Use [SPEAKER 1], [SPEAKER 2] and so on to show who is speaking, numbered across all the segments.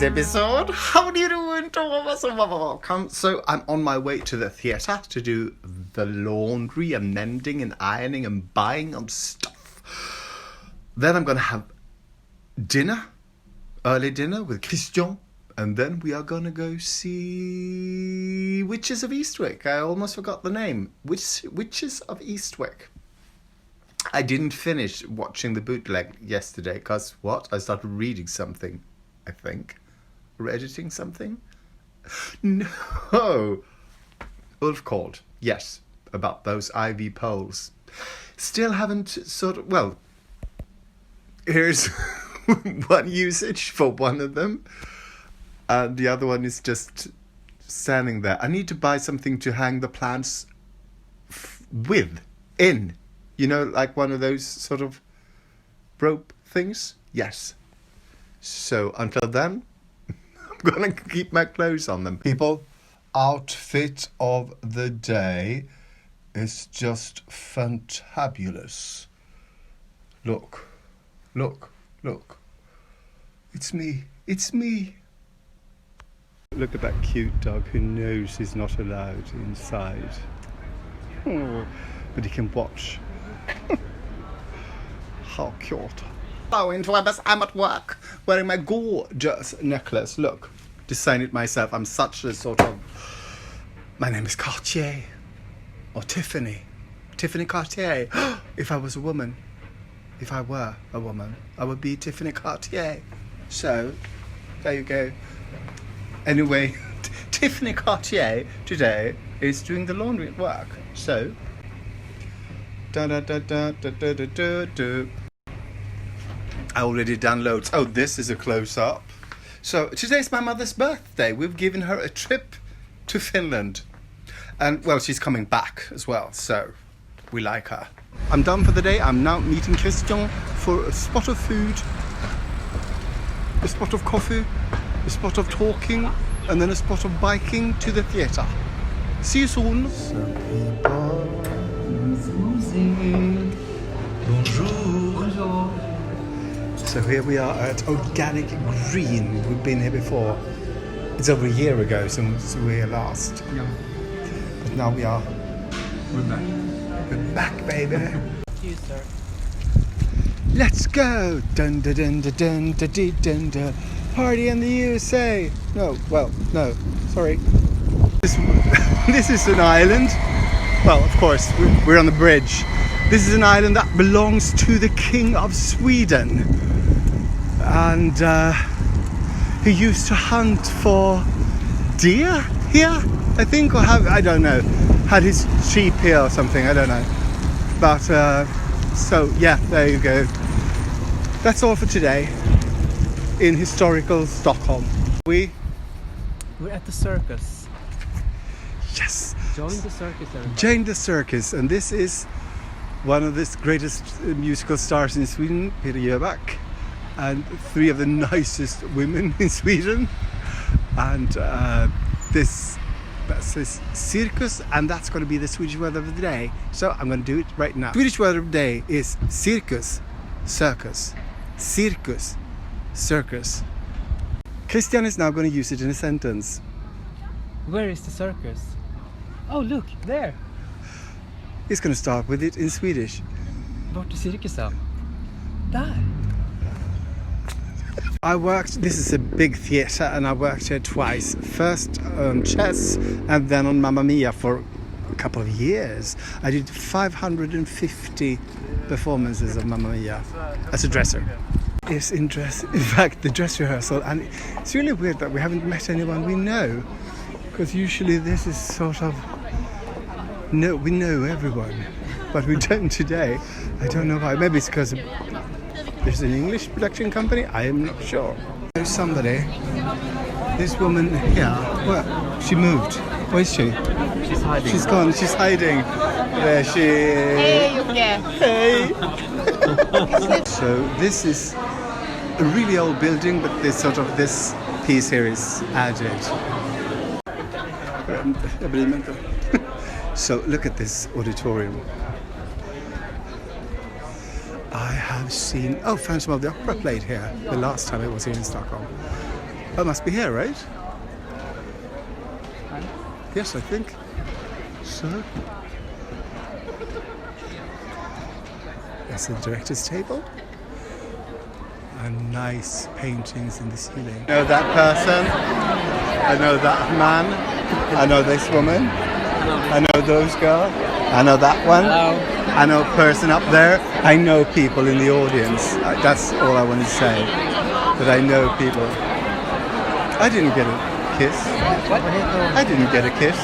[SPEAKER 1] episode. How do you doing, Thomas? Welcome. So I'm on my way to the theatre to do the laundry and mending and ironing and buying of stuff. Then I'm going to have dinner, early dinner with Christian. And then we are going to go see Witches of Eastwick. I almost forgot the name. Witches of Eastwick. I didn't finish watching the bootleg yesterday because what? I started reading something, I think. Or editing something? No! Ulf called. Yes, about those IV poles. Still haven't well, here's one usage for one of them. And the other one is just standing there. I need to buy something to hang the plants in. You know, like one of those sort of rope things? Yes. So until then, I'm going to keep my clothes on them. People, outfit of the day is just fantabulous. Look. It's me. Look at that cute dog who knows he's not allowed inside. Oh, but he can watch. How cute. Hello, interwebers. I'm at work wearing my gorgeous necklace. Look, designed it myself. I'm such a sort of... My name is Cartier. Or Tiffany. Tiffany Cartier. If I was a woman. If I were a woman, I would be Tiffany Cartier. So, there you go. Anyway, Tiffany Cartier today is doing the laundry at work. So, I already done loads. Oh, this is a close-up. So, today's my mother's birthday. We've given her a trip to Finland. And, well, she's coming back as well, so we like her. I'm done for the day. I'm now meeting Christian for a spot of food, a spot of coffee, a spot of talking, and then a spot of biking to the theatre. See you soon. Bonjour. So here we are at Organic Green. We've been here before. It's over a year ago since we were here last.
[SPEAKER 2] Yeah.
[SPEAKER 1] But now we're
[SPEAKER 2] back.
[SPEAKER 1] We're back, baby.
[SPEAKER 2] You, sir.
[SPEAKER 1] Let's go. Dun dun dun dun dun dun dun dun. Party in the USA. No, sorry. This is an island. Well, of course, we're on the bridge. This is an island that belongs to the King of Sweden. And he used to hunt for deer here, I think, or I don't know. Had his sheep here or something, I don't know. But, so, yeah, there you go. That's all for today in historical Stockholm. We're
[SPEAKER 2] at the circus.
[SPEAKER 1] Yes!
[SPEAKER 2] Join the circus, everybody.
[SPEAKER 1] Join the circus, and this is one of the greatest musical stars in Sweden, Peter Jöback, and three of the nicest women in Sweden. And this is circus, and that's going to be the Swedish word of the day. So I'm going to do it right now. Swedish word of the day is cirkus, circus. Cirkus, circus. Christian is now going to use it in a sentence.
[SPEAKER 2] Where is the circus? Oh, look, there.
[SPEAKER 1] He's going to start with it in Swedish.
[SPEAKER 2] Vart är cirkusen? Där.
[SPEAKER 1] This is a big theatre, and I worked here twice. First on chess and then on Mamma Mia for a couple of years. I did 550 performances of Mamma Mia as a dresser. Yes, in fact, the dress rehearsal, and it's really weird that we haven't met anyone we know, because usually this is sort of, no, we know everyone, but we don't today. I don't know why. Maybe it's because there's an English production company. I am not sure. There's somebody. This woman here. Well, she moved. Where is she?
[SPEAKER 2] She's hiding.
[SPEAKER 1] She's gone. She's hiding. There she is.
[SPEAKER 3] Hey, Jocke.
[SPEAKER 1] Hey. So this is a really old building, but this piece here is added. So look at this auditorium. I have seen Phantom of the Opera played here the last time it was here in Stockholm. Oh, it must be here, right?
[SPEAKER 2] Right.
[SPEAKER 1] Yes, I think so. That's the director's table. And nice paintings in the ceiling. I know that person. I know that man. I know this woman. I know those girls. I know that one.
[SPEAKER 2] Hello.
[SPEAKER 1] I know a person up there. I know people in the audience. That's all I want to say. That I know people. I didn't get a kiss.
[SPEAKER 2] What?
[SPEAKER 1] I didn't get a kiss.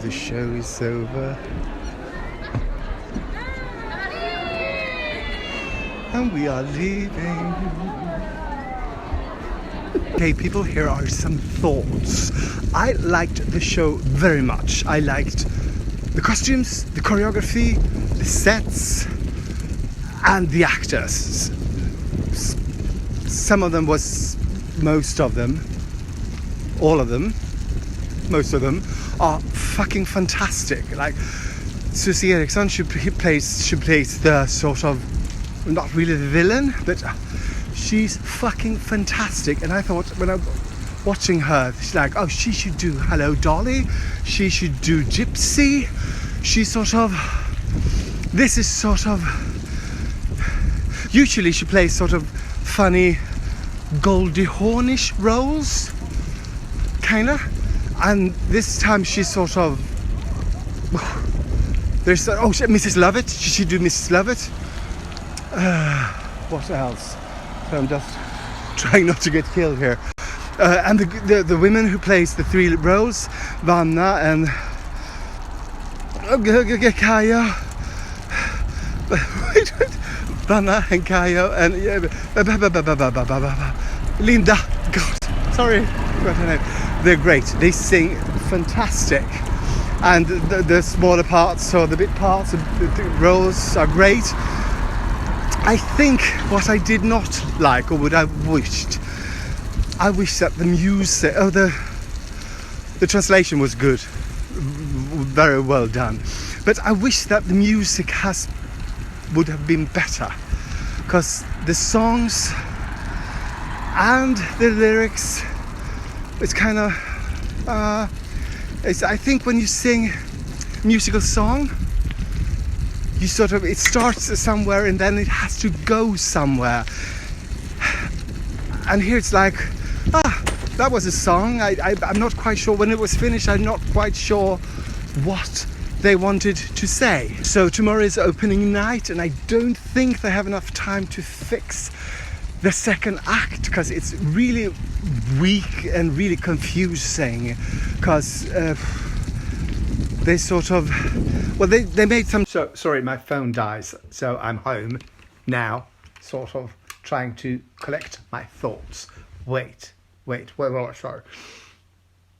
[SPEAKER 1] The show is over and we are leaving. Okay people, here are some thoughts. I liked the show very much. I liked the costumes, the choreography, the sets and the actors. Some of them was, most of them, all of them, most of them are fucking fantastic. Like Susie Eriksson, she plays the sort of, not really the villain, but she's fucking fantastic. And I thought when I'm watching her, she's like, oh, she should do Hello Dolly, she should do Gypsy. She's sort of, this is sort of, usually she plays sort of funny Goldie Hawn-ish roles, kinda. And this time she's sort of, there's, oh, Mrs. Lovett, she should do Mrs. Lovett. What else? So I'm just trying not to get killed here. And the women who plays the three roles, Vanna and Kaja. Vanna and Kaja and Linda. God, sorry, forgot her name. They're great. They sing fantastic, and the smaller parts or the bit parts, the roles are great. I think what I did not like, or what I wish that the music, the translation was good, very well done, but I wish that the music would have been better, because the songs and the lyrics, it's kind of I think when you sing musical song, you sort of, it starts somewhere and then it has to go somewhere, and here it's like, that was a song. I'm not quite sure when it was finished. I'm not quite sure what they wanted to say. So tomorrow is opening night, and I don't think they have enough time to fix the second act, because it's really weak and really confusing, because they sort of, well, they made some, so sorry, my phone dies, so I'm home now, sort of trying to collect my thoughts. Wait, sorry.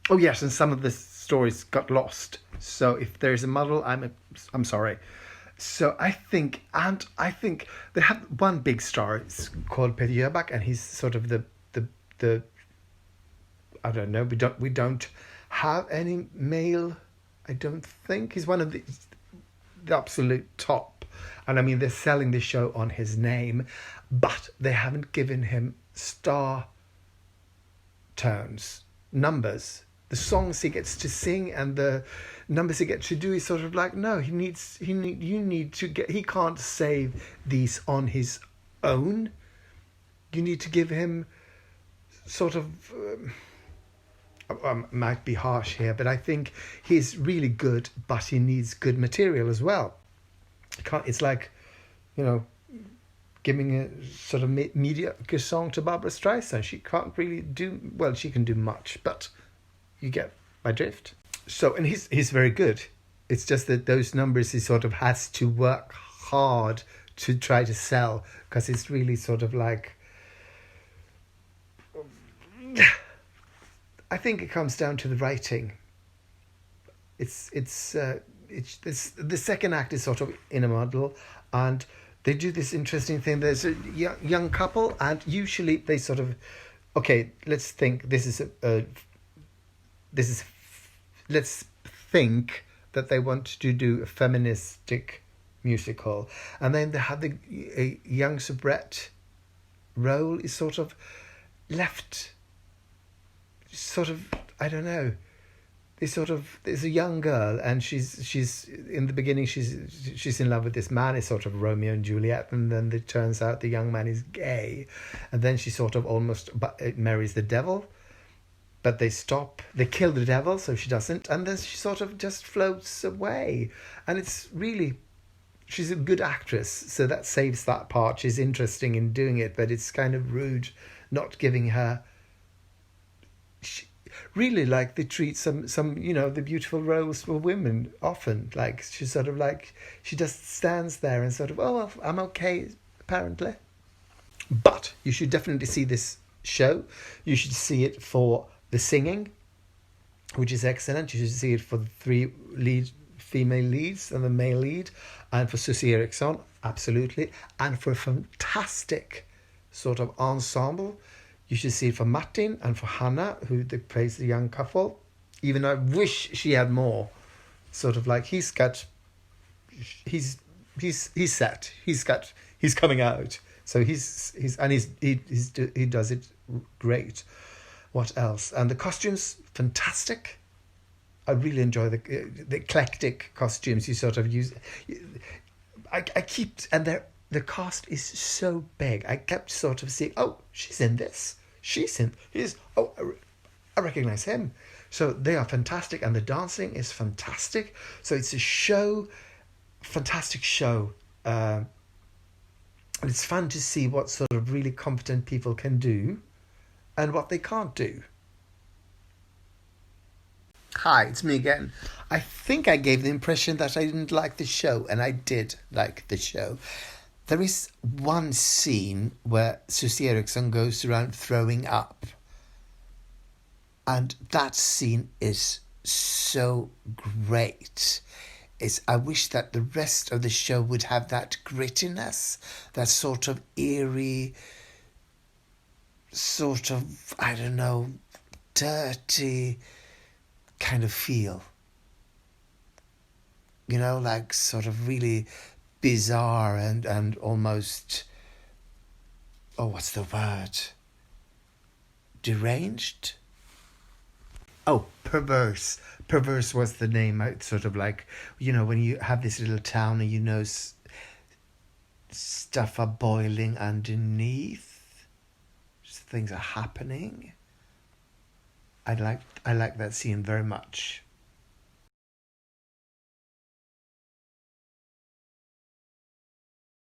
[SPEAKER 1] Oh yes, and some of the stories got lost, so if there's a muddle, I'm sorry. So I think they have one big star. It's called Peter Jöback, and he's sort of the I don't know. We don't have any male I don't think. He's one of the absolute top. And I mean, they're selling the show on his name, but they haven't given him star turns, numbers. The songs he gets to sing and the numbers he gets to do is sort of like, no, you need to get, he can't save these on his own. You need to give him sort of, might be harsh here, but I think he's really good, but he needs good material as well. It's like, giving a sort of mediocre song to Barbara Streisand. She can't really do, well, she can do much, but you get my drift. So, and he's very good. It's just that those numbers he sort of has to work hard to try to sell, because it's really sort of like, I think it comes down to the writing. It's the second act is sort of in a muddle, and they do this interesting thing. There's a young couple, and usually they sort of, okay, let's think let's think that they want to do a feministic musical, and then they have a young soubrette role is sort of left, sort of, I don't know. There's a young girl, and she's in the beginning she's in love with this man. It's sort of Romeo and Juliet, and then it turns out the young man is gay, and then she sort of almost marries the devil, but they kill the devil, so she doesn't, and then she sort of just floats away, and it's really, she's a good actress, so that saves that part. She's interesting in doing it, but it's kind of rude not giving her. Really, like, they treat some the beautiful roles for women often, like she's sort of like, she just stands there and sort of, oh well, I'm okay apparently. But you should definitely see this show. You should see it for the singing, which is excellent. You should see it for the 3 female leads and the male lead, and for Susie Eriksson, absolutely, and for a fantastic sort of ensemble. You should see it for Martin and for Hannah, who plays the young couple. Even I wish she had more. Sort of like, he's set. He's coming out. So he does it great. What else? And the costumes, fantastic. I really enjoy the eclectic costumes you sort of use. The cast is so big. I kept sort of seeing, oh, she's in this. Oh, I recognize him. So they are fantastic, and the dancing is fantastic. So it's a show, fantastic show. And it's fun to see what sort of really competent people can do and what they can't do. Hi, it's me again. I think I gave the impression that I didn't like the show, and I did like the show. There is one scene where Susie Eriksson goes around throwing up. And that scene is so great. I wish that the rest of the show would have that grittiness, that sort of eerie, sort of, I don't know, dirty kind of feel. Like sort of really bizarre and almost, what's the word? Deranged? Oh, perverse. Perverse was the name. It's sort of like, when you have this little town and stuff are boiling underneath, things are happening. I like that scene very much.